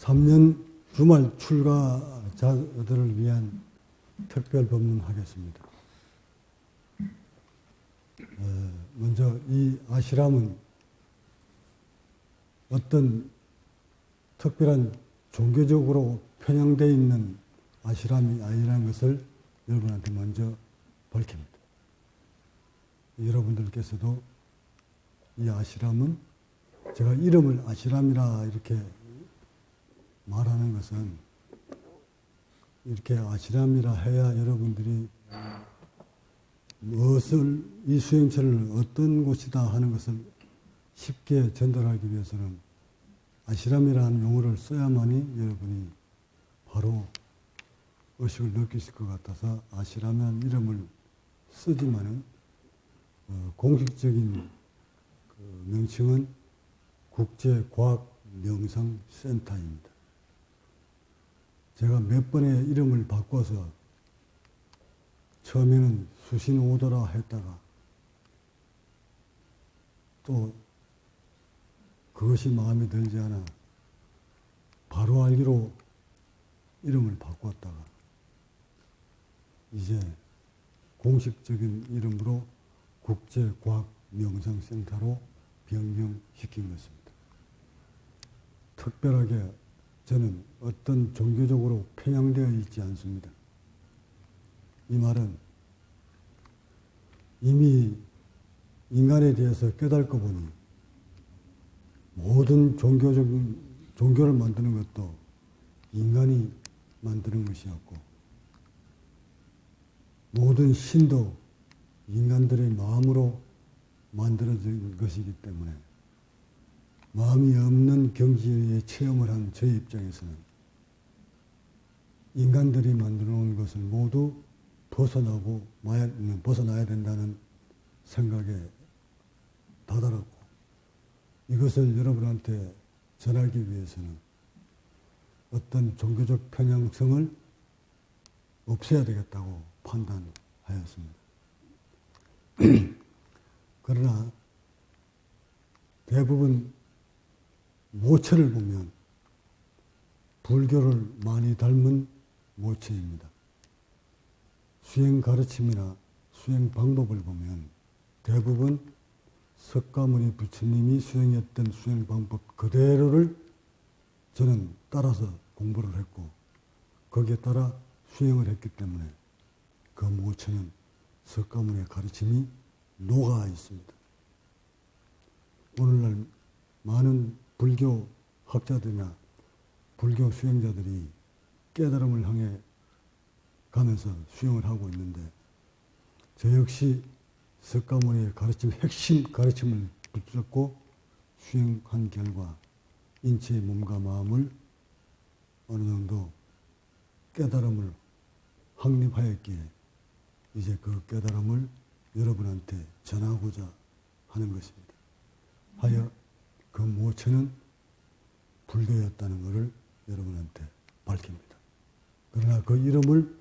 3년 주말 출가자들을 위한 특별 법문하겠습니다. 먼저 이 아시람은 어떤 특별한 종교적으로 편향되어 있는 아시람이 아니라는 것을 여러분한테 먼저 밝힙니다. 여러분들께서도 이 아시람은 제가 이름을 아시람이라 이렇게 말하는 것은 이렇게 아시람이라 해야 여러분들이 무엇을 이 수행처를 어떤 곳이다 하는 것을 쉽게 전달하기 위해서는 아시람이라는 용어를 써야만이 여러분이 바로 의식을 느끼실 것 같아서 아시람이라는 이름을 쓰지만은 공식적인 그 명칭은 국제과학명상센터입니다. 제가 몇 번의 이름을 바꿔서 처음에는 수신오도라 했다가 또 그것이 마음에 들지 않아 바로 알기로 이름을 바꿨다가 이제 공식적인 이름으로 국제과학명상센터로 변경시킨 것입니다. 특별하게 저는 어떤 종교적으로 편향되어 있지 않습니다. 이 말은 이미 인간에 대해서 깨닫고 보니 모든 종교를 만드는 것도 인간이 만드는 것이었고 모든 신도 인간들의 마음으로 만들어진 것이기 때문에 마음이 없는 경지에 체험을 한 저의 입장에서는 인간들이 만들어 놓은 것을 모두 벗어나야 된다는 생각에 다다랐고 이것을 여러분한테 전하기 위해서는 어떤 종교적 편향성을 없애야 되겠다고 판단하였습니다. 그러나 대부분 모체를 보면 불교를 많이 닮은 모체입니다. 수행 가르침이나 수행 방법을 보면 대부분 석가모니 부처님이 수행했던 수행 방법 그대로를 저는 따라서 공부를 했고 거기에 따라 수행을 했기 때문에 그 모체는 석가모니의 가르침이 녹아 있습니다. 오늘날 많은 불교 학자들이나 불교 수행자들이 깨달음을 향해 가면서 수행을 하고 있는데 저 역시 석가모니의 가르침, 핵심 가르침을 붙잡고 수행한 결과 인체의 몸과 마음을 어느 정도 깨달음을 확립하였기에 이제 그 깨달음을 여러분한테 전하고자 하는 것입니다. 하여 그 모체는 불교였다는 것을 여러분한테 밝힙니다. 그러나 그 이름을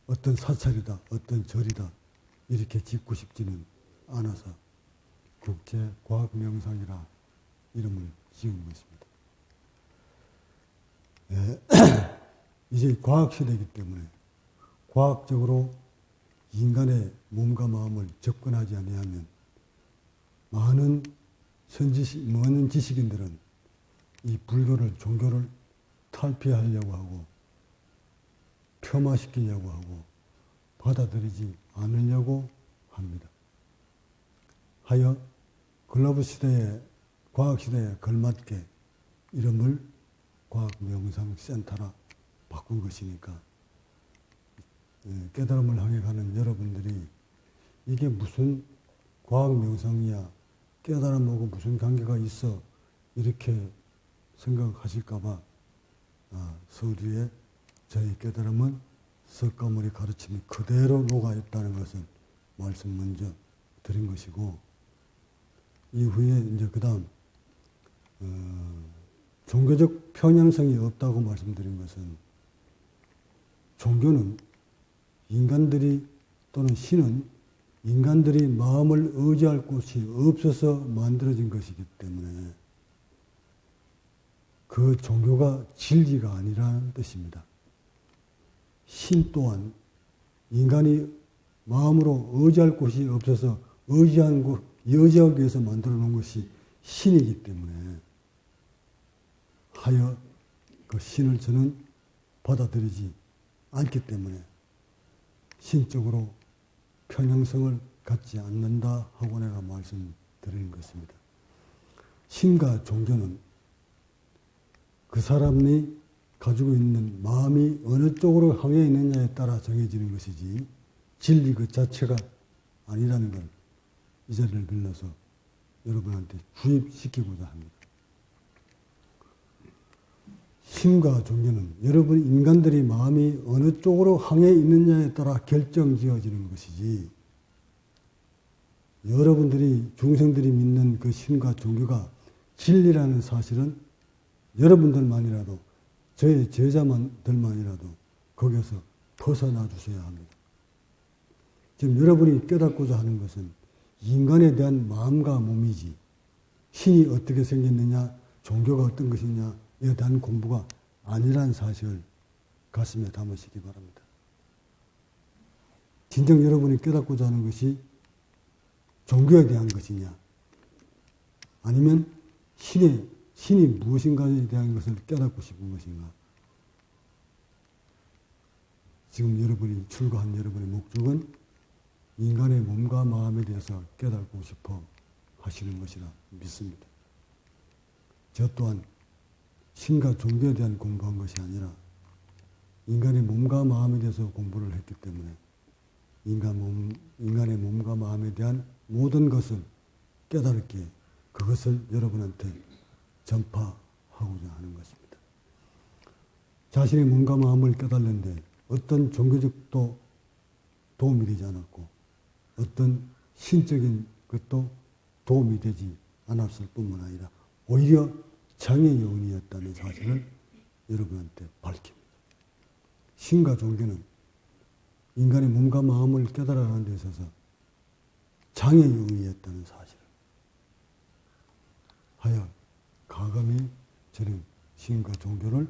어떤 사찰이다, 어떤 절이다 이렇게 짓고 싶지는 않아서 국제과학명상이라 이름을 지은 것입니다. 이제 과학시대이기 때문에 과학적으로 인간의 몸과 마음을 접근하지 아니하면 많은 지식인들은 이 불교를, 종교를 탈피하려고 하고 폄하시키려고 하고 받아들이지 않으려고 합니다. 하여 글로벌 시대의 과학시대에 걸맞게 이름을 과학명상센터라 바꾼 것이니까 깨달음을 향해 가는 여러분들이 이게 무슨 과학명상이야, 깨달음하고 무슨 관계가 있어 이렇게 생각하실까봐 서두에 저희 깨달음은 석가모니 가르침이 그대로 녹아있다는 것을 말씀 먼저 드린 것이고 이후에 이제 그 다음 종교적 편향성이 없다고 말씀드린 것은 종교는 인간들이 또는 신은 인간들이 마음을 의지할 곳이 없어서 만들어진 것이기 때문에 그 종교가 진리가 아니라는 뜻입니다. 신 또한 인간이 마음으로 의지할 곳이 없어서 의지하기 위해서 만들어 놓은 것이 신이기 때문에 하여 그 신을 저는 받아들이지 않기 때문에 신적으로 편향성을 갖지 않는다 하고 내가 말씀드리는 것입니다. 신과 종교는 그 사람이 가지고 있는 마음이 어느 쪽으로 향해 있느냐에 따라 정해지는 것이지 진리 그 자체가 아니라는 걸 이 자리를 빌려서 여러분한테 주입시키고자 합니다. 신과 종교는 여러분 인간들이 마음이 어느 쪽으로 향해 있느냐에 따라 결정지어지는 것이지 여러분들이 중생들이 믿는 그 신과 종교가 진리라는 사실은 여러분들만이라도 저의 제자들만이라도 거기서 벗어나 주셔야 합니다. 지금 여러분이 깨닫고자 하는 것은 인간에 대한 마음과 몸이지 신이 어떻게 생겼느냐 종교가 어떤 것이냐에 대한 공부가 아니라는 사실을 가슴에 담으시기 바랍니다. 진정 여러분이 깨닫고자 하는 것이 종교에 대한 것이냐 아니면 신이 무엇인가에 대한 것을 깨닫고 싶은 것인가. 지금 여러분이 출가한 여러분의 목적은 인간의 몸과 마음에 대해서 깨닫고 싶어 하시는 것이라 믿습니다. 저 또한 신과 종교에 대한 공부한 것이 아니라 인간의 몸과 마음에 대해서 공부를 했기 때문에 인간의 몸과 마음에 대한 모든 것을 깨달을게 그것을 여러분한테 전파하고자 하는 것입니다. 자신의 몸과 마음을 깨달는데 어떤 종교적도 도움이 되지 않았고 어떤 신적인 것도 도움이 되지 않았을 뿐만 아니라 오히려 장애 요인이었다는 사실을 여러분한테 밝힙니다. 신과 종교는 인간의 몸과 마음을 깨달아가는 데 있어서 장애 요인이었다는 사실을 하여 가감히 저는 신과 종교를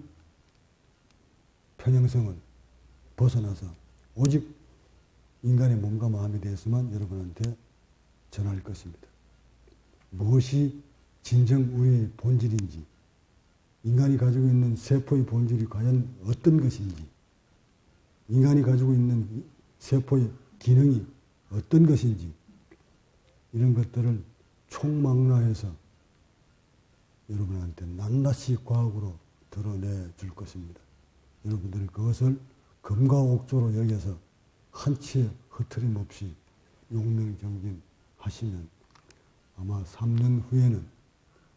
편향성을 벗어나서 오직 인간의 몸과 마음에 대해서만 여러분한테 전할 것입니다. 무엇이 진정 우리의 본질인지, 인간이 가지고 있는 세포의 본질이 과연 어떤 것인지, 인간이 가지고 있는 세포의 기능이 어떤 것인지, 이런 것들을 총망라해서 여러분한테 낱낱이 과학으로 드러내 줄 것입니다. 여러분들이 그것을 금과 옥조로 여겨서 한치의 흐트림 없이 용맹정진하시면 아마 3년 후에는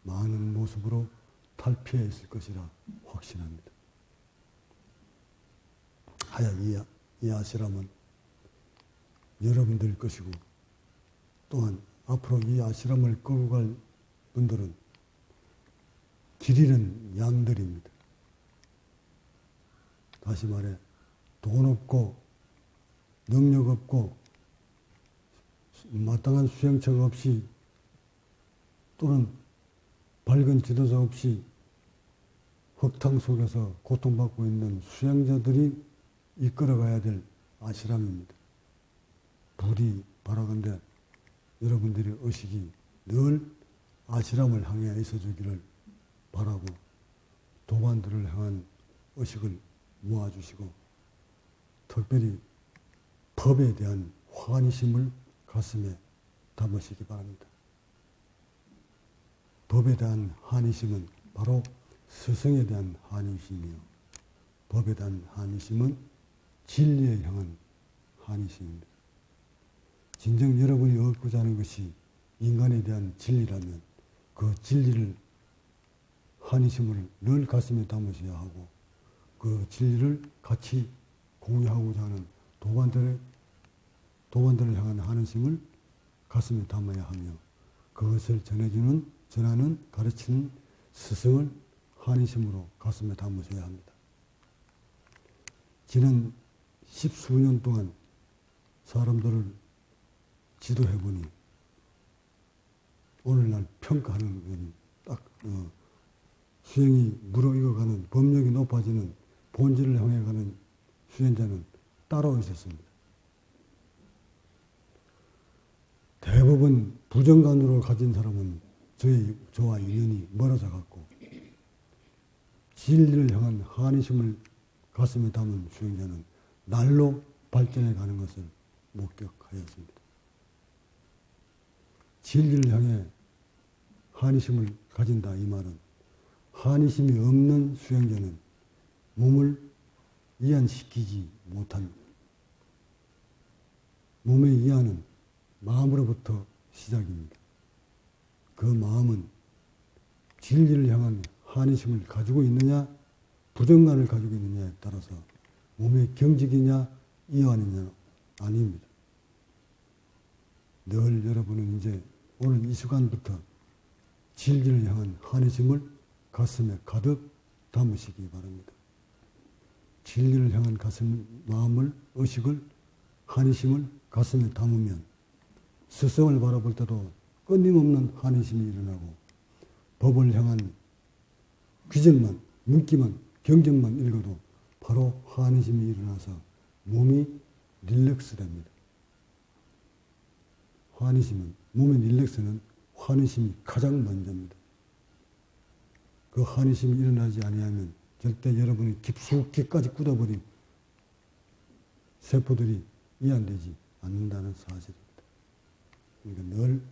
많은 모습으로 탈피해 있을 것이라 확신합니다. 하여 이 아시람은 여러분들 것이고 또한 앞으로 이 아시람을 끌고 갈 분들은 길 잃은 양들입니다. 다시 말해 돈 없고 능력 없고 마땅한 수행처가 없이 또는 밝은 지도자 없이 흙탕 속에서 고통받고 있는 수행자들이 이끌어가야 될 아시람입니다. 부디 바라건대 여러분들의 의식이 늘 아시람을 향해 있어주기를 바라고 도반들을 향한 의식을 모아주시고 특별히 법에 대한 환희심을 가슴에 담으시기 바랍니다. 법에 대한 환희심은 바로 스승에 대한 환희심이요. 법에 대한 환희심은 진리에 향한 환희심입니다. 진정 여러분이 얻고자 하는 것이 인간에 대한 진리라면 그 진리를 환희심을 늘 가슴에 담으셔야 하고 그 진리를 같이 공유하고자 하는 도반들을 향한 환희심을 가슴에 담아야 하며 그것을 전하는 가르치는 스승을 환희심으로 가슴에 담으셔야 합니다. 지난 10수년 동안 사람들을 지도해보니 오늘날 평가하는 것이 딱 수행이 무르익어가는 법력이 높아지는 본질을 향해 가는 수행자는 따로 있었습니다. 대부분 부정관으로 가진 사람은 저와 인연이 멀어져 갔고 진리를 향한 한의심을 가슴에 담은 수행자는 날로 발전해 가는 것을 목격하였습니다. 진리를 향해 한의심을 가진다 이 말은 한의심이 없는 수행자는 몸을 이완시키지 못합니다. 몸의 이완은 마음으로부터 시작입니다. 그 마음은 진리를 향한 한의심을 가지고 있느냐 부정관을 가지고 있느냐에 따라서 몸의 경직이냐 이완이냐 아닙니다. 늘 여러분은 이제 오늘 이 시간부터 진리를 향한 한의심을 가슴에 가득 담으시기 바랍니다. 진리를 향한 마음을, 의식을, 한의심을 가슴에 담으면 스승을 바라볼 때도 끊임없는 한의심이 일어나고 법을 향한 규정만, 문기만, 경전만 읽어도 바로 한의심이 일어나서 몸이 릴렉스됩니다. 한의심은, 몸의 릴렉스는 한의심이 가장 먼저입니다. 그 한의심이 일어나지 아니하면 절대 여러분이 깊숙이까지 굳어버린 세포들이 이완되지 않는다는 사실입니다. 그러니까 늘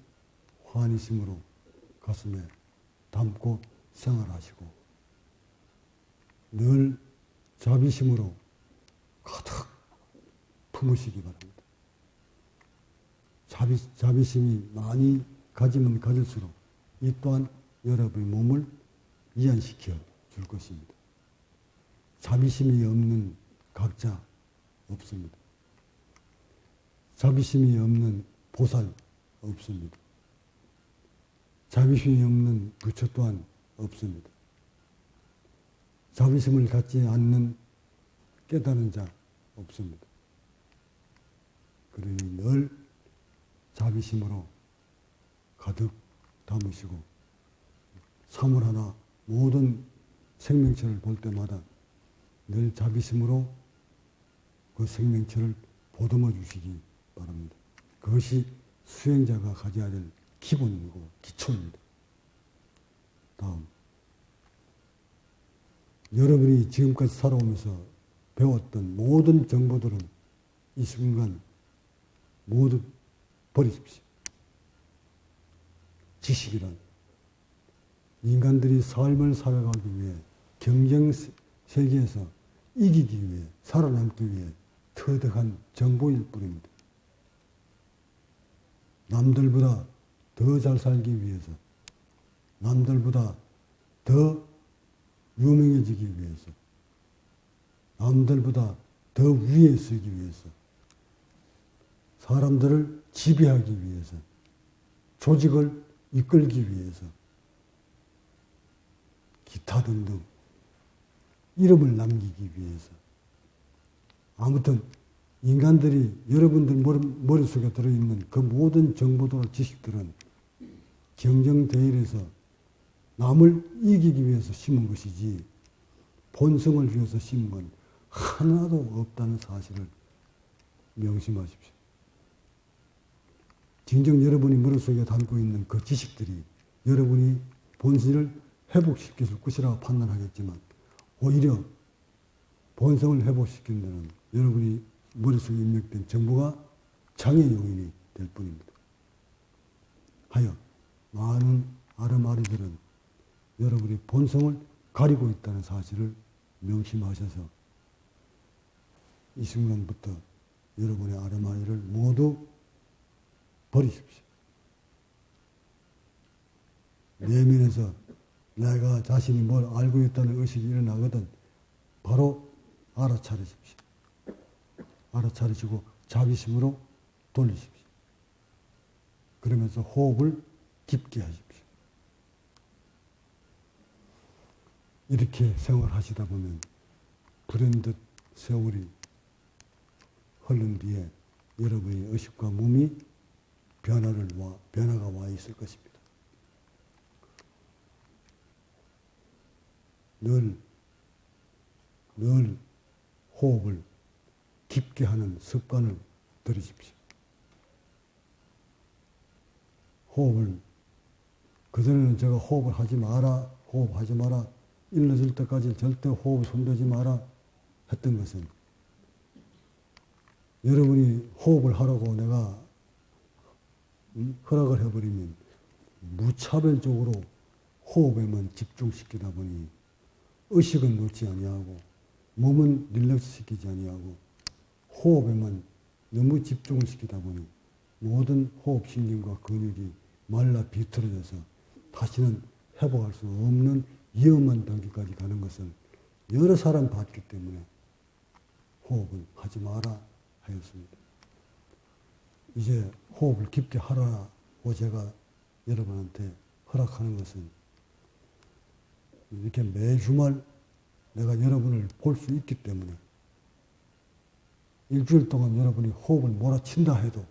한의심으로 가슴에 담고 생활하시고 늘 자비심으로 가득 품으시기 바랍니다. 자비심이 많이 가지면 가질수록 이 또한 여러분의 몸을 이완시켜 줄 것입니다. 자비심이 없는 각자 없습니다. 자비심이 없는 보살 없습니다. 자비심이 없는 부처 또한 없습니다. 자비심을 갖지 않는 깨달은 자 없습니다. 그러니 늘 자비심으로 가득 담으시고 사물 하나 모든 생명체를 볼 때마다 늘 자비심으로 그 생명체를 보듬어 주시기 바랍니다. 그것이 수행자가 가져야 될 기본이고 기초입니다. 다음, 여러분이 지금까지 살아오면서 배웠던 모든 정보들은 이 순간 모두 버리십시오. 지식이란 인간들이 삶을 살아가기 위해 경쟁 세계에서 이기기 위해 살아남기 위해 터득한 정보일 뿐입니다. 남들보다 더 잘 살기 위해서 남들보다 더 유명해지기 위해서 남들보다 더 위에 서기 위해서 사람들을 지배하기 위해서 조직을 이끌기 위해서 기타 등등 이름을 남기기 위해서 아무튼 인간들이 여러분들 머릿속에 들어있는 그 모든 정보들 지식들은 경쟁대회에서 남을 이기기 위해서 심은 것이지 본성을 위해서 심은 건 하나도 없다는 사실을 명심하십시오. 진정 여러분이 머릿속에 담고 있는 그 지식들이 여러분이 본질을 회복시켜 줄 것이라고 판단하겠지만 오히려 본성을 회복시키는 데는 여러분이 머릿속에 입력된 정보가 장애 요인이 될 뿐입니다. 하여 많은 아르마리들은 여러분이 본성을 가리고 있다는 사실을 명심하셔서 이 순간부터 여러분의 아르마리를 모두 버리십시오. 내면에서 내가 자신이 뭘 알고 있다는 의식이 일어나거든 바로 알아차리십시오. 알아차리시고 자비심으로 돌리십시오. 그러면서 호흡을 깊게 하십시오. 이렇게 생활하시다 보면 불현듯 세월이 흐른 뒤에 여러분의 의식과 몸이 변화가 와 있을 것입니다. 늘 호흡을 깊게 하는 습관을 들이십시오. 호흡을, 그전에는 제가 호흡을 하지 마라, 호흡하지 마라, 일러질 때까지 절대 호흡 손대지 마라 했던 것은 여러분이 호흡을 하라고 내가 허락을 해버리면 무차별적으로 호흡에만 집중시키다 보니 의식은 놓지 아니하고 몸은 릴렉스 시키지 아니하고 호흡에만 너무 집중을 시키다 보니 모든 호흡신경과 근육이 말라 비틀어져서 다시는 회복할 수 없는 위험한 단계까지 가는 것을 여러 사람 봤기 때문에 호흡은 하지 마라 하였습니다. 이제 호흡을 깊게 하라고 제가 여러분한테 허락하는 것은 이렇게 매주말 내가 여러분을 볼 수 있기 때문에 일주일 동안 여러분이 호흡을 몰아친다 해도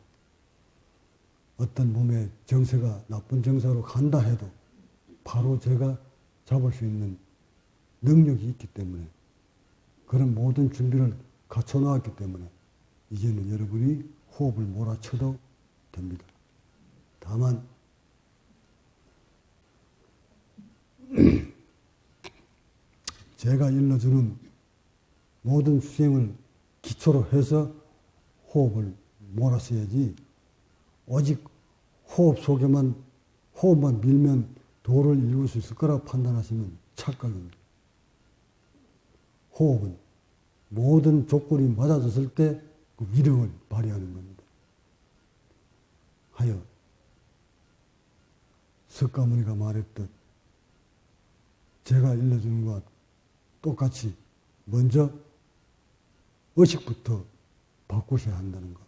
어떤 몸의 정세가 나쁜 정세로 간다 해도 바로 제가 잡을 수 있는 능력이 있기 때문에 그런 모든 준비를 갖춰 놓았기 때문에 이제는 여러분이 호흡을 몰아쳐도 됩니다. 다만 제가 일러주는 모든 수행을 기초로 해서 호흡을 몰았어야지 오직 호흡만 밀면 도를 이룰 수 있을 거라고 판단하시면 착각입니다. 호흡은 모든 조건이 맞아졌을 때 그 위력을 발휘하는 겁니다. 하여 석가모니가 말했듯 제가 일러주는 것과 똑같이 먼저 의식부터 바꾸셔야 한다는 것.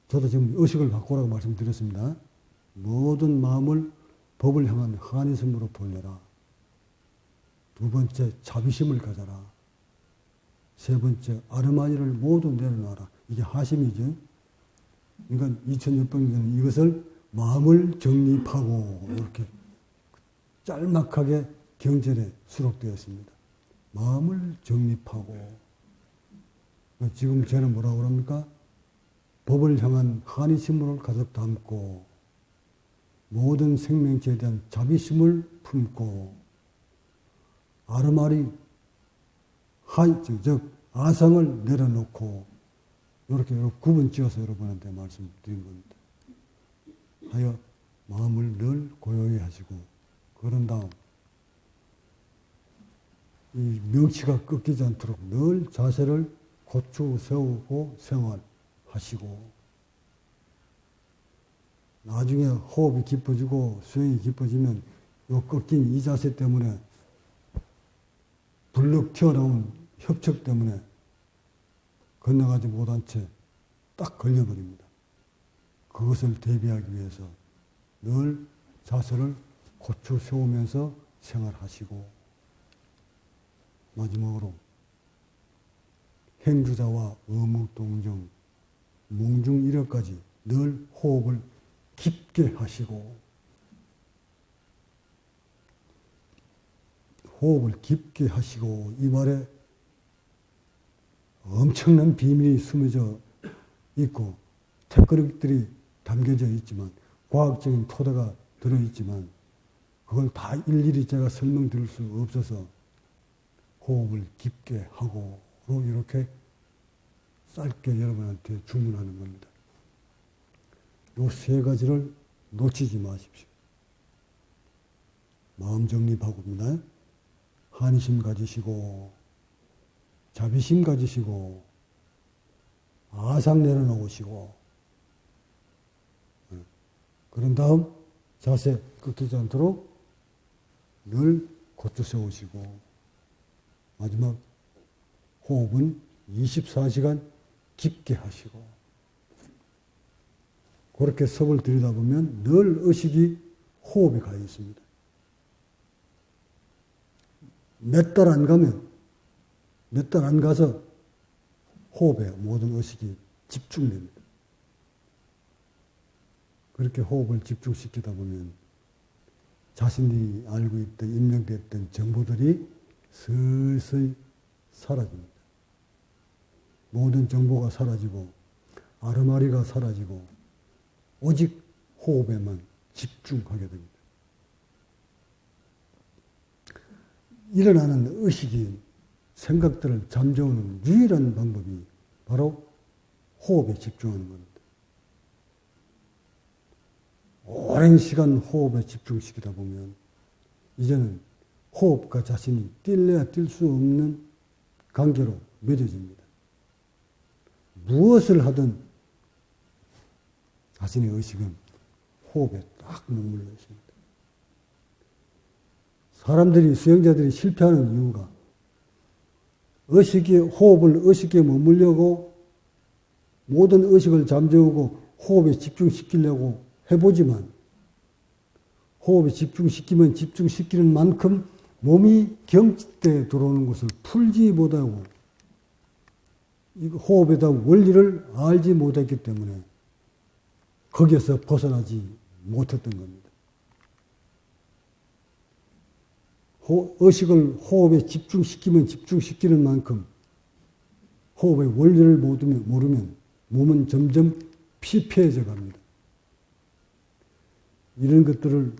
저도 지금 의식을 바꾸라고 말씀드렸습니다. 모든 마음을 법을 향한 한의심으로 돌려라. 두 번째, 자비심을 가져라. 세 번째, 아르마니를 모두 내려놔라. 이게 하심이죠. 그러니까 2600년은 이것을 마음을 정립하고 이렇게 짤막하게 경전에 수록되었습니다. 마음을 정립하고. 지금 저는 뭐라고 그럽니까? 법을 향한 한의심을 가득 담고 모든 생명체에 대한 자비심을 품고 아르마리 즉 아상을 내려놓고 이렇게 구분 지어서 여러분한테 말씀드린 겁니다. 하여 마음을 늘 고요히 하시고 그런 다음 이 명치가 꺾이지 않도록 늘 자세를 고추 세우고 생활하시고 나중에 호흡이 깊어지고 수행이 깊어지면 이 꺾인 이 자세 때문에 불룩 튀어나온 협착 때문에 건너가지 못한 채 딱 걸려버립니다. 그것을 대비하기 위해서 늘 자세를 고추 세우면서 생활하시고 마지막으로 행주자와 어묵동정, 몽중이력까지 늘 호흡을 깊게 하시고 호흡을 깊게 하시고 이 말에 엄청난 비밀이 숨어져 있고 테크닉들이 담겨져 있지만 과학적인 토대가 들어있지만 그걸 다 일일이 제가 설명드릴 수 없어서 호흡을 깊게 하고 이렇게 짧게 여러분한테 주문하는 겁니다. 이 세 가지를 놓치지 마십시오. 마음 정립하고입니다. 한심 가지시고 자비심 가지시고 아상 내려놓으시고 그런 다음 자세 꺾이지 않도록 늘 고추 세우시고 마지막 호흡은 24시간 깊게 하시고 그렇게 섭을 들이다 보면 늘 의식이 호흡에 가 있습니다. 몇 달 안 가면 몇 달 안 가서 호흡에 모든 의식이 집중됩니다. 그렇게 호흡을 집중시키다 보면 자신이 알고 있던 입력됐던 정보들이 서서히 사라집니다. 모든 정보가 사라지고 아르마리가 사라지고 오직 호흡에만 집중하게 됩니다. 일어나는 의식이 생각들을 잠재우는 유일한 방법이 바로 호흡에 집중하는 겁니다. 오랜 시간 호흡에 집중시키다 보면 이제는 호흡과 자신이 뛸래야 뛸 수 없는 관계로 맺어집니다. 무엇을 하든 자신의 의식은 호흡에 딱 머물러 있습니다. 사람들이, 수행자들이 실패하는 이유가 호흡을 의식에 머물려고 모든 의식을 잠재우고 호흡에 집중시키려고 해보지만 호흡에 집중시키면 집중시키는 만큼 몸이 경직대에 들어오는 것을 풀지 못하고 호흡에 대한 원리를 알지 못했기 때문에 거기에서 벗어나지 못했던 겁니다. 의식을 호흡에 집중시키면 집중시키는 만큼 호흡의 원리를 모르면 몸은 점점 피폐해져 갑니다. 이런 것들을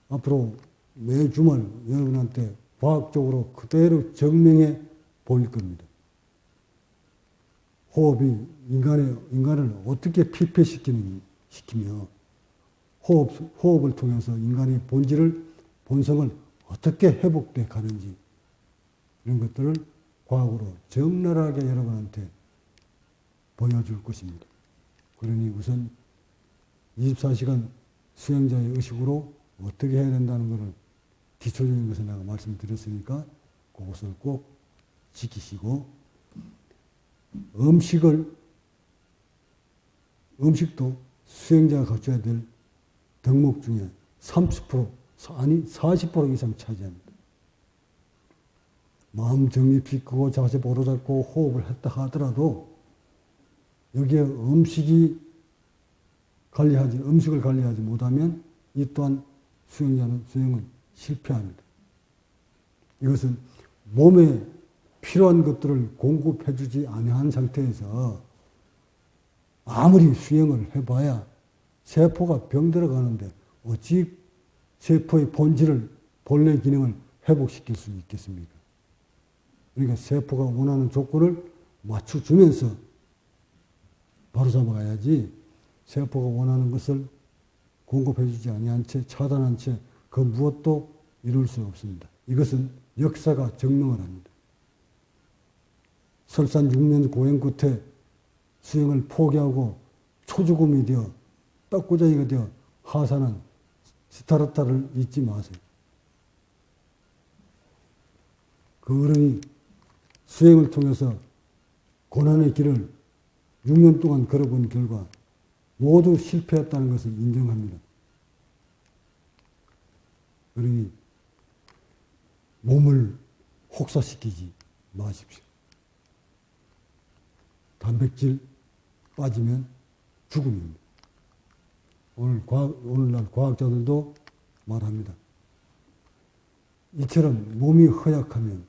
앞으로 매 주말 여러분한테 과학적으로 그대로 증명해 보일 겁니다. 호흡이 인간을 어떻게 피폐시키며 호흡을 통해서 인간의 본성을 어떻게 회복돼 가는지 이런 것들을 과학으로 적나라하게 여러분한테 보여줄 것입니다. 그러니 우선 24시간 수행자의 의식으로 어떻게 해야 된다는 것을 기초적인 것을 내가 말씀드렸으니까 그것을 꼭 지키시고 음식도 수행자가 갖춰야 될 덕목 중에 30% 아니 40% 이상 차지합니다. 마음 정립시키고 자세 바로잡고 호흡을 했다 하더라도 여기에 음식을 관리하지 못하면 이 또한 수행은 실패합니다. 이것은 몸에 필요한 것들을 공급해주지 아니한 상태에서 아무리 수행을 해봐야 세포가 병들어 가는데 어찌 세포의 본래 기능을 회복시킬 수 있겠습니까? 그러니까 세포가 원하는 조건을 맞춰주면서 바로 잡아가야지 세포가 원하는 것을 공급해주지 아니한 채 차단한 채 그 무엇도 이룰 수 없습니다. 이것은 역사가 증명을 합니다. 설산 6년 고행 끝에 수행을 포기하고 초죽음이 되어 떡고자이가 되어 하산한 시타르타를 잊지 마세요. 그 어른이 수행을 통해서 고난의 길을 6년 동안 걸어본 결과 모두 실패했다는 것을 인정합니다. 그러니 몸을 혹사시키지 마십시오. 단백질 빠지면 죽음입니다. 오늘날 과학자들도 말합니다. 이처럼 몸이 허약하면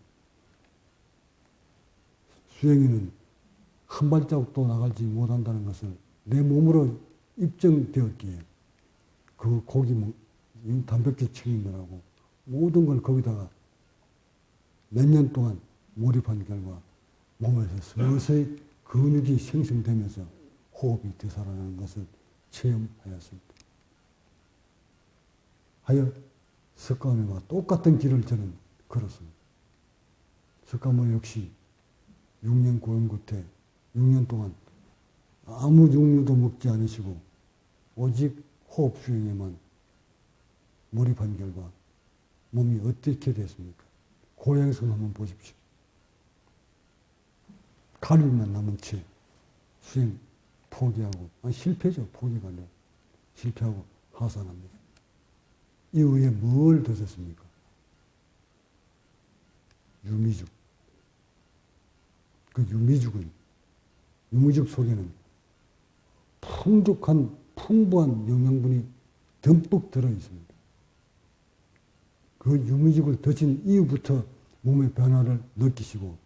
수행인은 한 발자국도 나가지 못한다는 것을 내 몸으로 입증되었기에 그 단백질 책임이라고 모든 걸 거기다가 몇 년 동안 몰입한 결과 몸에서 서서히 근육이 생성되면서 호흡이 되살아나는 것을 체험하였습니다. 하여 석가모니와 똑같은 길을 저는 걸었습니다. 석가모니 역시 6년 고행 끝에 6년 동안 아무 육류도 먹지 않으시고 오직 호흡 수행에만 몰입한 결과 몸이 어떻게 됐습니까? 고행성 한번 보십시오. 갈비만 남은 채 수행 포기하고 실패죠. 포기가 아니라 실패하고 하산합니다. 이후에 뭘 드셨습니까? 유미죽. 그 유미죽 속에는 풍부한 영양분이 듬뿍 들어 있습니다. 그 유미죽을 드신 이후부터 몸의 변화를 느끼시고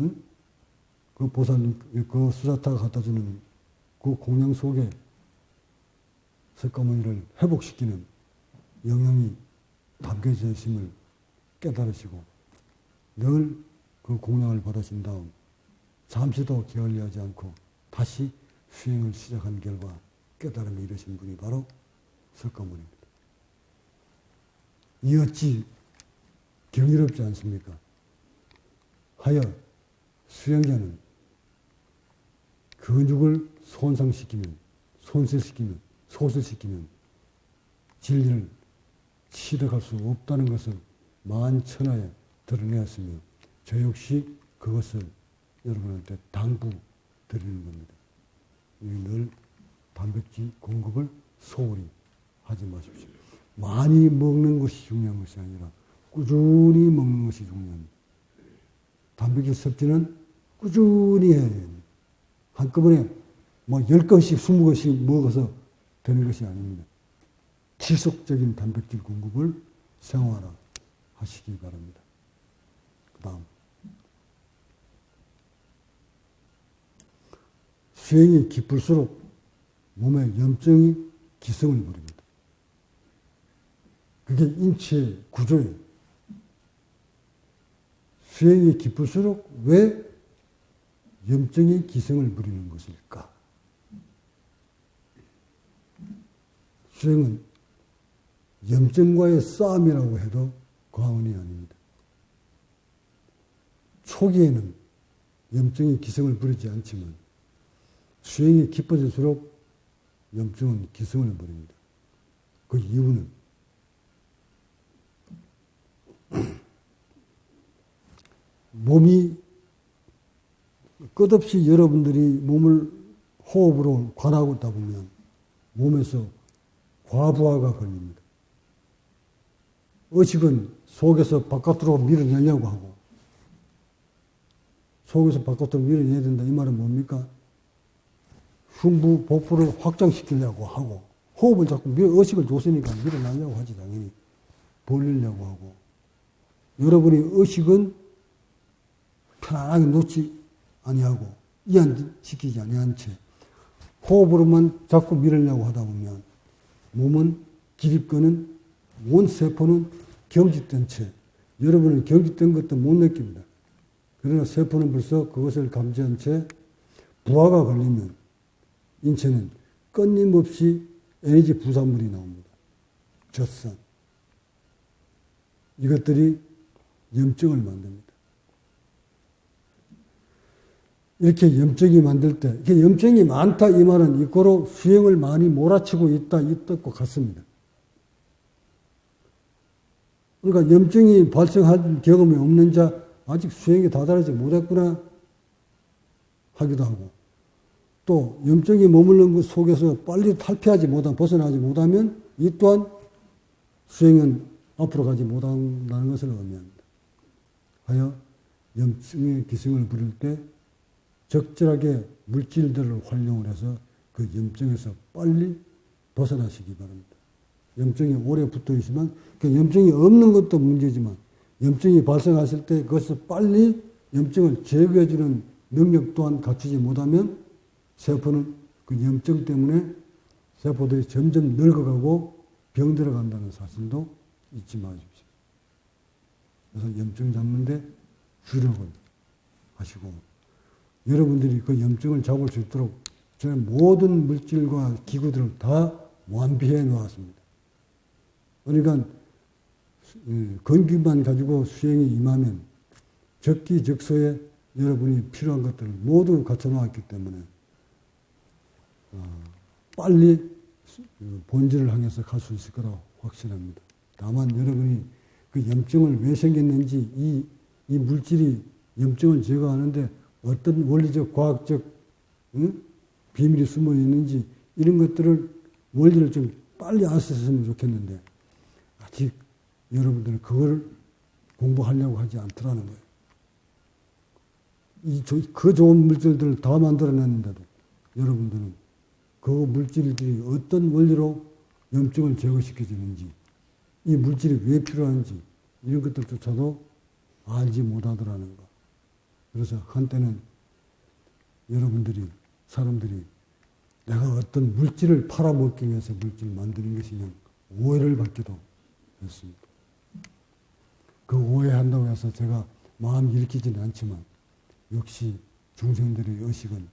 응? 그 보살님, 그 수자타가 갖다 주는 그 공양 속에 석가모니를 회복시키는 영향이 담겨져 있음을 깨달으시고 늘 그 공양을 받으신 다음 잠시도 게을리하지 않고 다시 수행을 시작한 결과 깨달음에 이르신 분이 바로 석가모니입니다. 이 어찌 경이롭지 않습니까? 하여 수행자는 근육을 손상시키면, 손실시키면, 소실시키면 진리를 취득할 수 없다는 것을 만천하에 드러내었으며 저 역시 그것을 여러분한테 당부드리는 겁니다. 늘 단백질 공급을 소홀히 하지 마십시오. 많이 먹는 것이 중요한 것이 아니라 꾸준히 먹는 것이 중요합니다. 단백질 섭취는 꾸준히 해야 됩니다. 한꺼번에 뭐 10건씩 20건씩 먹어서 되는 것이 아닙니다. 지속적인 단백질 공급을 생활화하시기 바랍니다. 그 다음 수행이 깊을수록 몸에 염증이 기승을 부립니다. 그게 인체 구조예요. 수행이 깊을수록 왜 염증이 기승을 부리는 것일까? 수행은 염증과의 싸움이라고 해도 과언이 아닙니다. 초기에는 염증이 기승을 부리지 않지만 수행이 깊어질수록 염증은 기승을 부립니다. 그 이유는 몸이 끝없이 여러분들이 몸을 호흡으로 관하고 있다 보면 몸에서 과부하가 걸립니다. 의식은 속에서 바깥으로 밀어내려고 하고 속에서 바깥으로 밀어내야 된다. 이 말은 뭡니까? 흉부, 복부를 확장시키려고 하고 호흡을 자꾸 의식을 줬으니까 밀어내려고 하지 당연히 벌리려고 하고 여러분이 의식은 편안하게 놓지 아니하고 이완시키지 아니한 채 호흡으로만 자꾸 밀으려고 하다 보면 몸은 기립근은 온 세포는 경직된 채 여러분은 경직된 것도 못 느낍니다. 그러나 세포는 벌써 그것을 감지한 채 부하가 걸리면 인체는 끊임없이 에너지 부산물이 나옵니다. 젖산. 이것들이 염증을 만듭니다. 이렇게 염증이 만들 때, 이렇게 염증이 많다 이 말은 이거로 수행을 많이 몰아치고 있다 이 뜻과 같습니다. 그러니까 염증이 발생한 경험이 없는 자 아직 수행에 다다르지 못했구나 하기도 하고 또 염증이 머무르는 것 속에서 빨리 탈피하지 못하면 벗어나지 못하면 이 또한 수행은 앞으로 가지 못한다는 것을 의미합니다. 하여 염증의 기승을 부릴 때 적절하게 물질들을 활용을 해서 그 염증에서 빨리 벗어나시기 바랍니다. 염증이 오래 붙어 있으면 염증이 없는 것도 문제지만 염증이 발생했을 때 그것을 빨리 염증을 제거해주는 능력 또한 갖추지 못하면 세포는 그 염증 때문에 세포들이 점점 늙어가고 병들어 간다는 사실도 잊지 마십시오. 그래서 염증 잡는데 주력을 하시고 여러분들이 그 염증을 잡을 수 있도록 저는 모든 물질과 기구들을 다 완비해 놓았습니다. 그러니까 건기만 가지고 수행에 임하면 적기적소에 여러분이 필요한 것들을 모두 갖춰 놓았기 때문에 빨리 본질을 향해서 갈 수 있을 거라고 확신합니다. 다만 여러분이 그 염증을 왜 생겼는지 이 물질이 염증을 제거하는데 어떤 원리적, 과학적 비밀이 숨어 있는지 이런 것들을 원리를 좀 빨리 아셨으면 좋겠는데 아직 여러분들은 그걸 공부하려고 하지 않더라는 거예요. 그 좋은 물질들을 다 만들어냈는데도 여러분들은 그 물질들이 어떤 원리로 염증을 제거시켜주는지 이 물질이 왜 필요한지 이런 것들조차도 알지 못하더라는 거. 그래서 한때는 여러분들이, 사람들이 내가 어떤 물질을 팔아먹기 위해서 물질을 만드는 것이냐 오해를 받기도 했습니다. 그 오해한다고 해서 제가 마음 일으키지는 않지만 역시 중생들의 의식은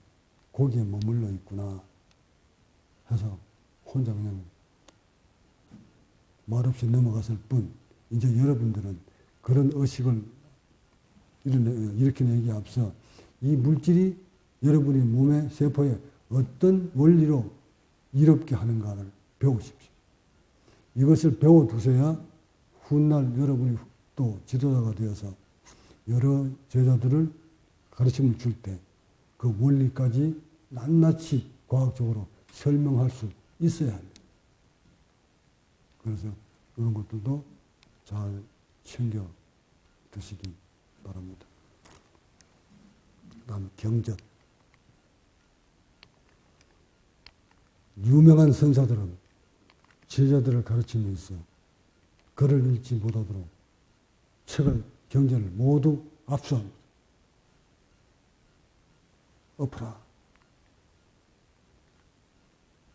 거기에 머물러 있구나 해서 혼자 그냥 말없이 넘어갔을 뿐, 이제 여러분들은 그런 의식을 일으키기 앞서 이 물질이 여러분의 몸의 세포에 어떤 원리로 이롭게 하는가를 배우십시오. 이것을 배워두셔야 훗날 여러분이 또 지도자가 되어서 여러 제자들을 가르침을 줄 때 그 원리까지 낱낱이 과학적으로 설명할 수 있어야 합니다. 그래서 그런 것들도 잘 챙겨 드시기 바랍니다. 다음 경전. 유명한 선사들은 제자들을 가르치면서 글을 읽지 못하도록 책을, 경전을 모두 압수합니다. 엎어라.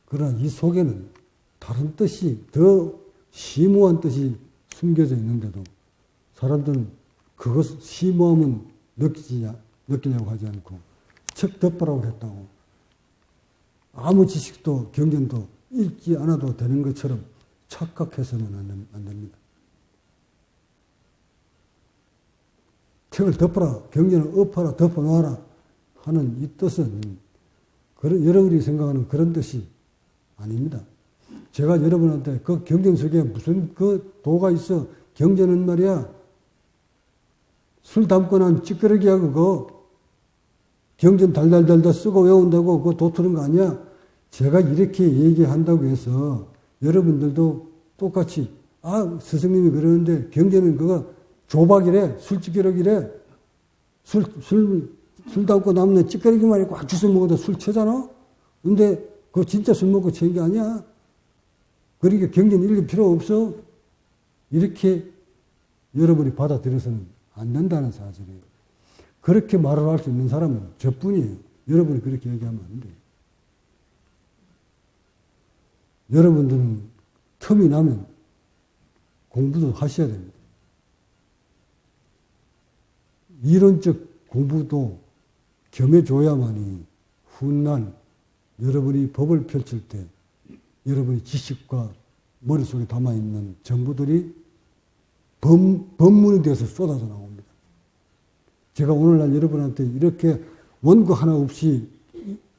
그러나 이 속에는 다른 뜻이, 더 심오한 뜻이 숨겨져 있는데도 사람들은 그것 심오함은 느끼냐고 하지 않고 책 덮으라고 했다고 아무 지식도 경전도 읽지 않아도 되는 것처럼 착각해서는 안 됩니다. 책을 덮어라, 경전을 엎어라, 덮어놓아라 하는 이 뜻은 여러분이 생각하는 그런 뜻이 아닙니다. 제가 여러분한테 그 경전 속에 무슨 그 도가 있어, 경전은 말이야 술 담고 난 찌끄러기하고 그 경전 달달달달 쓰고 외운다고 그거 도트는 거 아니야? 제가 이렇게 얘기한다고 해서 여러분들도 똑같이 스승님이 그러는데 경전은 그거 조박이래, 술찌끄러기래, 술 담고 남는 찌끄러기만 있고 꽉 주워 먹어도 술 취하잖아? 근데 그거 진짜 술 먹고 취한 게 아니야. 그러니까 경전 읽을 필요 없어. 이렇게 여러분이 받아들여서는 안 된다는 사실이에요. 그렇게 말을 할 수 있는 사람은 저뿐이에요. 여러분이 그렇게 얘기하면 안 돼요. 여러분들은 틈이 나면 공부도 하셔야 됩니다. 이론적 공부도 겸해줘야만이 훗날 여러분이 법을 펼칠 때 여러분의 지식과 머릿속에 담아있는 정보들이 법문이 되어서 쏟아져 나옵니다. 제가 오늘날 여러분한테 이렇게 원고 하나 없이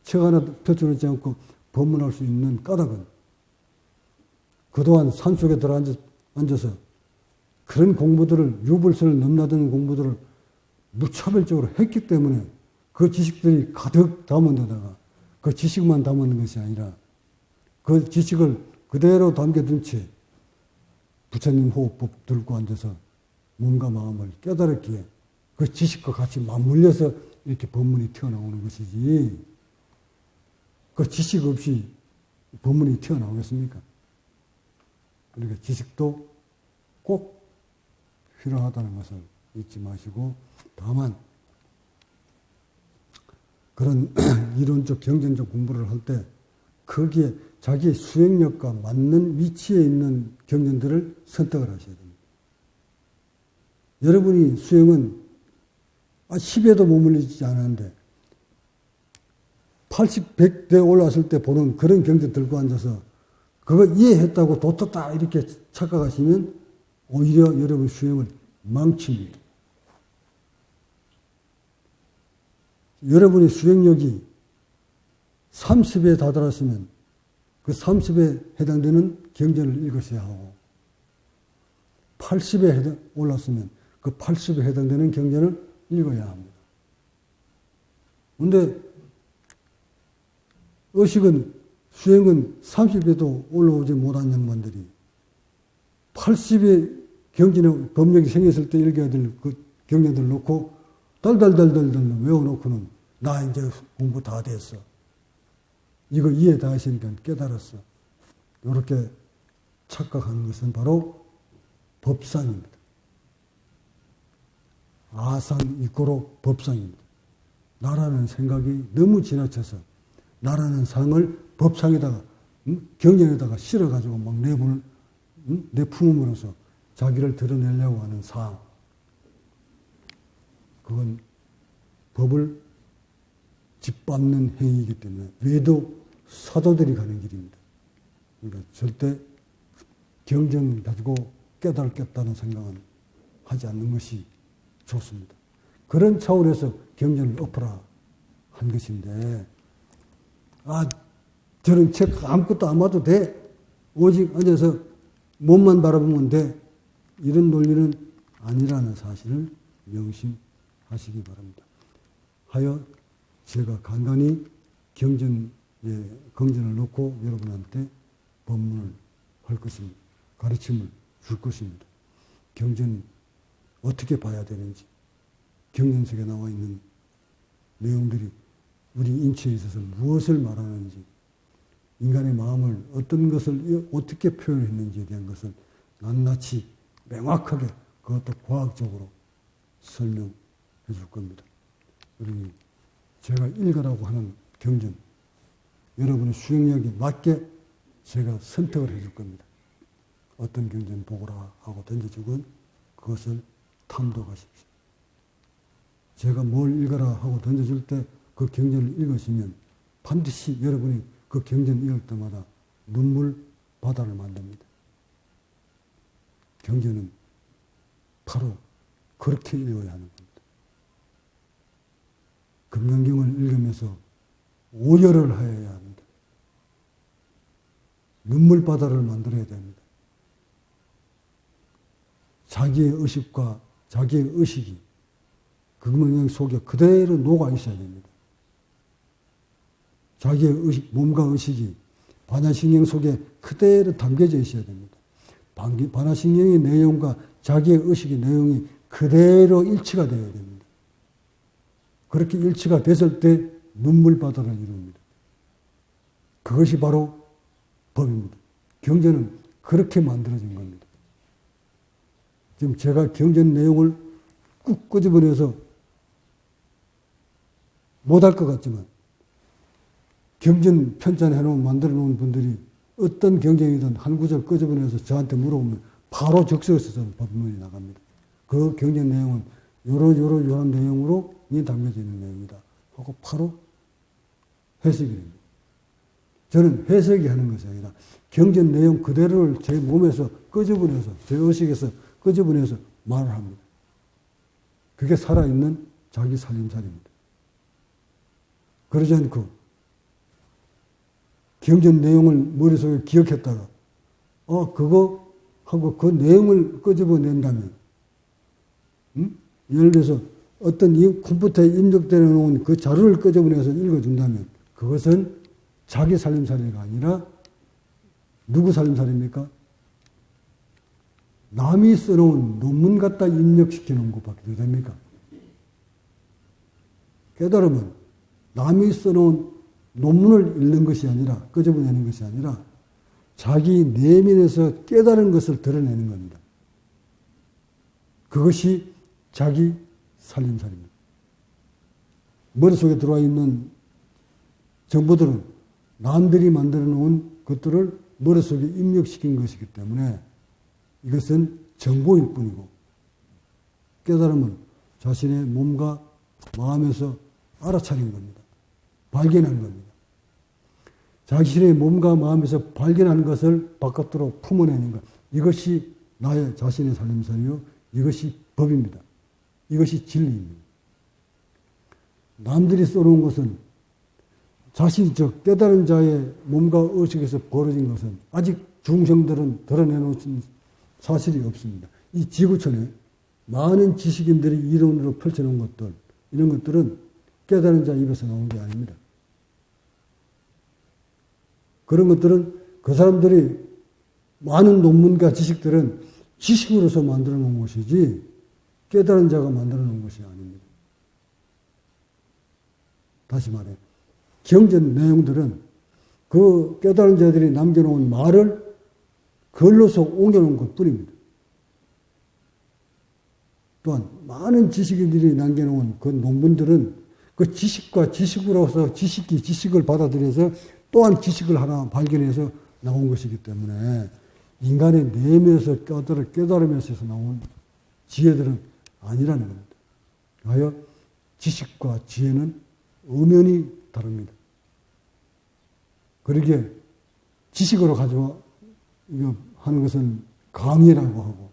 책 하나 펼쳐놓지 않고 법문할 수 있는 까닭은 그동안 산속에 들어앉아서 그런 공부들을, 유불선을 넘나드는 공부들을 무차별적으로 했기 때문에 그 지식들이 가득 담은 데다가 그 지식만 담는 것이 아니라 그 지식을 그대로 담겨둔 채 부처님 호흡법 들고 앉아서 몸과 마음을 깨달았기에 그 지식과 같이 맞물려서 이렇게 법문이 튀어나오는 것이지 그 지식 없이 법문이 튀어나오겠습니까? 그러니까 지식도 꼭 필요하다는 것을 잊지 마시고 다만 그런 이론적 경전적 공부를 할 때 거기에 자기의 수행력과 맞는 위치에 있는 경전들을 선택을 하셔야 됩니다. 여러분이 수행은 10에도 머물리지 않았는데 80, 100대 올라왔을 때 보는 그런 경전 들고 앉아서 그거 이해했다고 도떴다 이렇게 착각하시면 오히려 여러분 수행을 망칩니다. 여러분의 수행력이 30에 다다랐으면 그 30에 해당되는 경전을 읽으셔야 하고 80에 올랐으면 그 80에 해당되는 경전을 읽어야 합니다. 그런데 의식은 수행은 30에도 올라오지 못한 양반들이 80에 경전의 법력이 생겼을 때 읽어야 될 그 경전들을 놓고 달달달달달 외워놓고는 나 이제 공부 다 됐어. 이거 이해 다 하시니까 깨달았어. 이렇게 착각하는 것은 바로 법상입니다. 아상 이꼬록 법상입니다. 나라는 생각이 너무 지나쳐서 나라는 상을 법상에다가 경전에다가 실어가지고 막 내품음으로써 자기를 드러내려고 하는 상. 그건 법을 짓밟는 행위이기 때문에 외도 사도들이 가는 길입니다. 그러니까 절대 경전 가지고 깨달겠다는 생각은 하지 않는 것이 좋습니다. 그런 차원에서 경전을 엎어라 한 것인데, 저는 책 아무것도 안 봐도 돼. 오직 앉아서 몸만 바라보면 돼. 이런 논리는 아니라는 사실을 명심하시기 바랍니다. 하여 제가 간단히 경전을 놓고 여러분한테 법문을 할 것입니다. 가르침을 줄 것입니다. 경전 어떻게 봐야 되는지, 경전 속에 나와 있는 내용들이 우리 인체에 있어서 무엇을 말하는지, 인간의 마음을 어떤 것을 어떻게 표현했는지에 대한 것을 낱낱이 명확하게 그것도 과학적으로 설명해 줄 겁니다. 그러니 제가 읽으라고 하는 경전, 여러분의 수행력에 맞게 제가 선택을 해 줄 겁니다. 어떤 경전 보거라 하고 던져주건 그것을 탐독하십시오. 제가 뭘 읽어라 하고 던져줄 때 그 경전을 읽으시면 반드시 여러분이 그 경전 읽을 때마다 눈물 바다를 만듭니다. 경전은 바로 그렇게 읽어야 하는 겁니다. 금강경을 읽으면서 오열을 하여야 합니다. 눈물 바다를 만들어야 됩니다. 자기의 의식과 자기의 의식이 금강경 속에 그대로 녹아 있어야 됩니다. 자기의 의식, 몸과 의식이 반야신경 속에 그대로 담겨져 있어야 됩니다. 반야신경의 내용과 자기의 의식의 내용이 그대로 일치가 되어야 됩니다. 그렇게 일치가 됐을 때 눈물 바다를 이룹니다. 그것이 바로 법입니다. 경전은 그렇게 만들어진 겁니다. 지금 제가 경전 내용을 꾹 끄집어내서 못할 것 같지만 경전 편찬 해놓은 만들어 놓은 분들이 어떤 경전이든 한 구절 끄집어내서 저한테 물어보면 바로 적셔서 저는 법문이 나갑니다. 그 경전 내용은 요런 내용으로 이 담겨져 있는 내용이다 하고 바로 해석이 됩니다. 저는 해석이 하는 것이 아니라 경전 내용 그대로를 제 몸에서 끄집어내서 제 의식에서 끄집어내서 말을 합니다. 그게 살아있는 자기 살림살이입니다. 그러지 않고 경전 내용을 머릿속에 기억했다가 그거 하고 그 내용을 끄집어낸다면 예를 들어서 어떤 컴퓨터에 입력되어 놓은 그 자료를 끄집어내서 읽어준다면 그것은 자기 살림살이가 아니라 누구 살림살이입니까? 남이 써놓은 논문 갖다 입력시키는 것밖에 됩니까? 깨달으면 남이 써놓은 논문을 읽는 것이 아니라 끄집어내는 것이 아니라 자기 내면에서 깨달은 것을 드러내는 겁니다. 그것이 자기 살림살이입니다. 머릿속에 들어와 있는 정보들은 남들이 만들어 놓은 것들을 머릿속에 입력시킨 것이기 때문에 이것은 정보일 뿐이고 깨달음은 자신의 몸과 마음에서 알아차린 겁니다. 발견한 겁니다. 자신의 몸과 마음에서 발견한 것을 바깥으로 품어내는 것. 이것이 나의 자신의 살림살이요. 이것이 법입니다. 이것이 진리입니다. 남들이 써놓은 것은 자신, 즉 깨달은 자의 몸과 의식에서 벌어진 것은 아직 중생들은 드러내놓은 사실이 없습니다. 이 지구촌에 많은 지식인들이 이론으로 펼쳐놓은 것들, 이런 것들은 깨달은 자 입에서 나온 게 아닙니다. 그런 것들은 그 사람들이 많은 논문과 지식들은 지식으로서 만들어 놓은 것이지 깨달은 자가 만들어 놓은 것이 아닙니다. 다시 말해 경전 내용들은 그 깨달은 자들이 남겨놓은 말을 글로서 옮겨놓은 것 뿐입니다. 또한 많은 지식인들이 남겨놓은 그 논문들은 그 지식과 지식으로서 지식을 받아들여서 또한 지식을 하나 발견해서 나온 것이기 때문에 인간의 내면에서 깨달으면서 나온 지혜들은 아니라는 겁니다. 하여 지식과 지혜는 엄연히 다릅니다. 그러기에 지식으로 가지고 하는 것은 강의라고 하고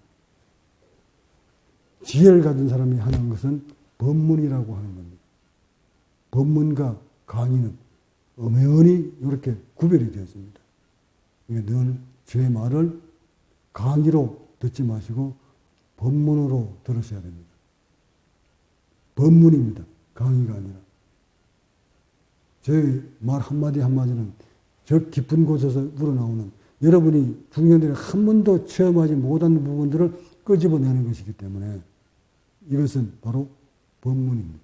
지혜를 가진 사람이 하는 것은 법문이라고 하는 겁니다. 법문과 강의는 엄연히 이렇게 구별이 되었습니다. 늘 제 말을 강의로 듣지 마시고 법문으로 들으셔야 됩니다. 법문입니다. 강의가 아니라. 제 말 한마디 한마디는 저 깊은 곳에서 우러나오는 여러분이 중년들이 한 번도 체험하지 못한 부분들을 끄집어내는 것이기 때문에 이것은 바로 법문입니다.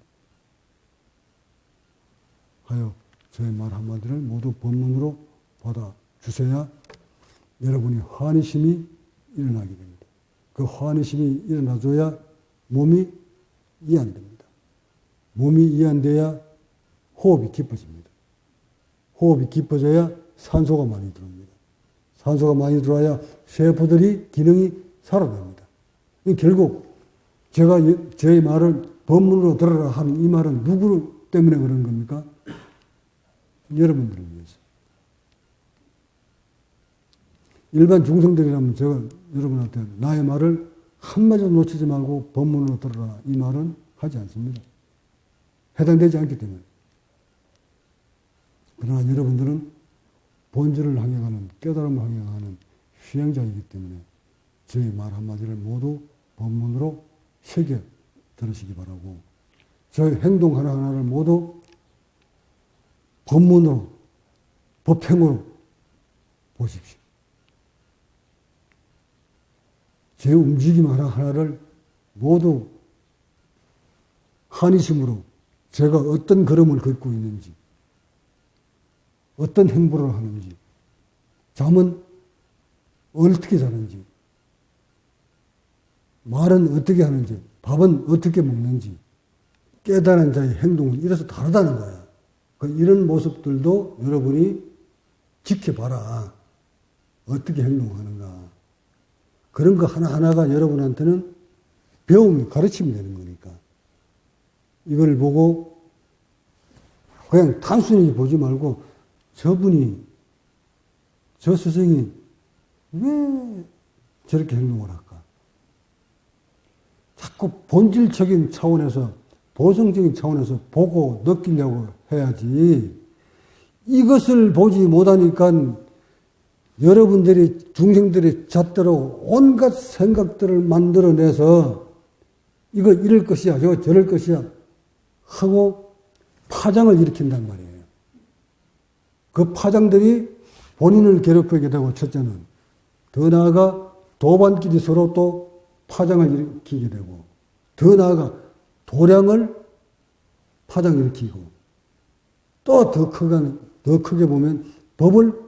하여 저의 말 한마디를 모두 법문으로 받아주셔야 여러분이 환희심이 일어나게 됩니다. 그 환희심이 일어나줘야 몸이 이완됩니다. 몸이 이완돼야 호흡이 깊어집니다. 호흡이 깊어져야 산소가 많이 들어옵니다. 산소가 많이 들어와야 세포들이 기능이 살아납니다. 결국 제가 제 말을 법문으로 들어라 하는 이 말은 누구 때문에 그런 겁니까? 여러분들을 위해서. 일반 중생들이라면 제가 여러분한테 나의 말을 한마디도 놓치지 말고 법문으로 들어라 이 말은 하지 않습니다. 해당되지 않기 때문에. 그러나 여러분들은 본질을 향해 가는 깨달음을 향해 가는 수행자이기 때문에 저의 말 한마디를 모두 법문으로 새겨 들으시기 바라고 저의 행동 하나하나를 모두 법문으로 법행으로 보십시오. 제 움직임 하나하나를 모두 한의심으로 제가 어떤 걸음을 걷고 있는지 어떤 행보를 하는지 잠은 어떻게 자는지 말은 어떻게 하는지 밥은 어떻게 먹는지 깨달은 자의 행동은 이래서 다르다는 거야. 이런 모습들도 여러분이 지켜봐라. 어떻게 행동하는가. 그런 거 하나하나가 여러분한테는 배움이 가르침이 되는 거니까. 이걸 보고 그냥 단순히 보지 말고 저분이, 저 스승이 왜 저렇게 행동을 할까? 자꾸 본질적인 차원에서, 보성적인 차원에서 보고 느끼려고 해야지. 이것을 보지 못하니까 여러분들이, 중생들이 잣대로 온갖 생각들을 만들어내서 이거 이럴 것이야, 저거 저럴 것이야 하고 파장을 일으킨단 말이에요. 그 파장들이 본인을 괴롭히게 되고, 첫째는 더 나아가 도반끼리 서로 또 파장을 일으키게 되고, 더 나아가 도량을 파장 일으키고, 또 더 크게 보면 법을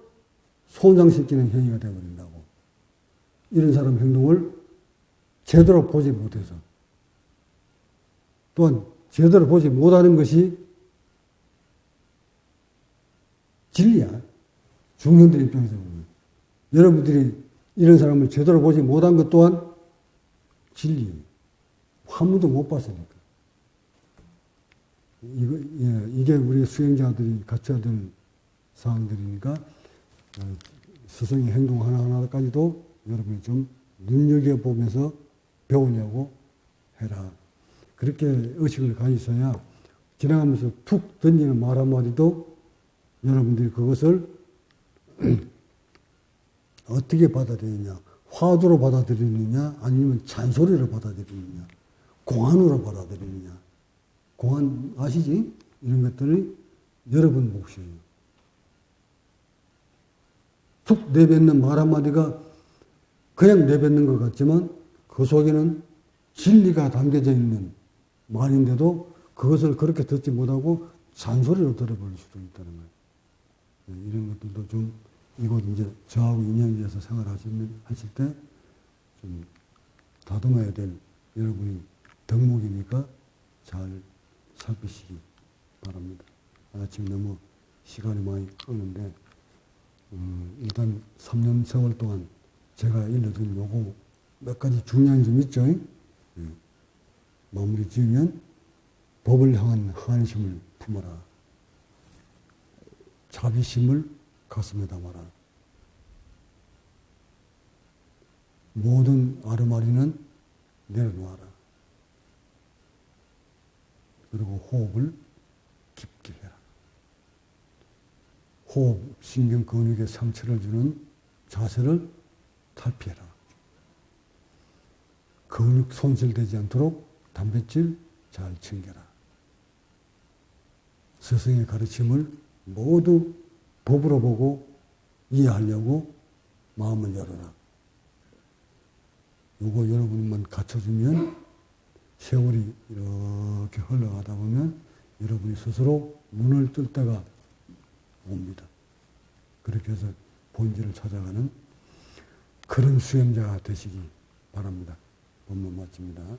손상시키는 행위가 되어버린다고. 이런 사람 행동을 제대로 보지 못해서, 또한 제대로 보지 못하는 것이 진리야. 중년들 입장에서 보면. 여러분들이 이런 사람을 제대로 보지 못한 것 또한 진리예요. 한 번도 못 봤으니까. 이게 우리 수행자들이 갖춰야 될 사항들이니까 스승의 행동 하나하나까지도 여러분이 좀 눈여겨보면서 배우려고 해라. 그렇게 의식을 가지셔야 지나가면서 툭 던지는 말 한마디도 여러분들이 그것을 어떻게 받아들이느냐, 화두로 받아들이느냐, 아니면 잔소리로 받아들이느냐, 공안으로 받아들이느냐. 공안 아시지? 이런 것들이 여러분 몫이에요. 툭 내뱉는 말 한마디가 그냥 내뱉는 것 같지만 그 속에는 진리가 담겨져 있는 말인데도 그것을 그렇게 듣지 못하고 잔소리로 들어버릴 수도 있다는 거예요. 이런 것들도 좀 이곳 이제 저하고 인연지에서 생활하실 때 좀 다듬어야 될 여러분이 덕목이니까 잘 살피시기 바랍니다. 아침 너무 시간이 많이 끄는데 일단 3년 세월 동안 제가 일러준 요거 몇 가지 중요한 점 있죠. 마무리 지으면 법을 향한 한심을 품어라. 자비심을 가슴에 담아라. 모든 아르마리는 내려놓아라. 그리고 호흡을 깊게 해라. 호흡, 신경 근육에 상처를 주는 자세를 탈피해라. 근육 손실되지 않도록 단백질 잘 챙겨라. 스승의 가르침을 모두 법으로 보고 이해하려고 마음을 열어라. 요거 여러분만 갖춰주면 세월이 이렇게 흘러가다 보면 여러분이 스스로 눈을 뜰 때가 옵니다. 그렇게 해서 본질을 찾아가는 그런 수행자가 되시기 바랍니다. 본문 마칩니다.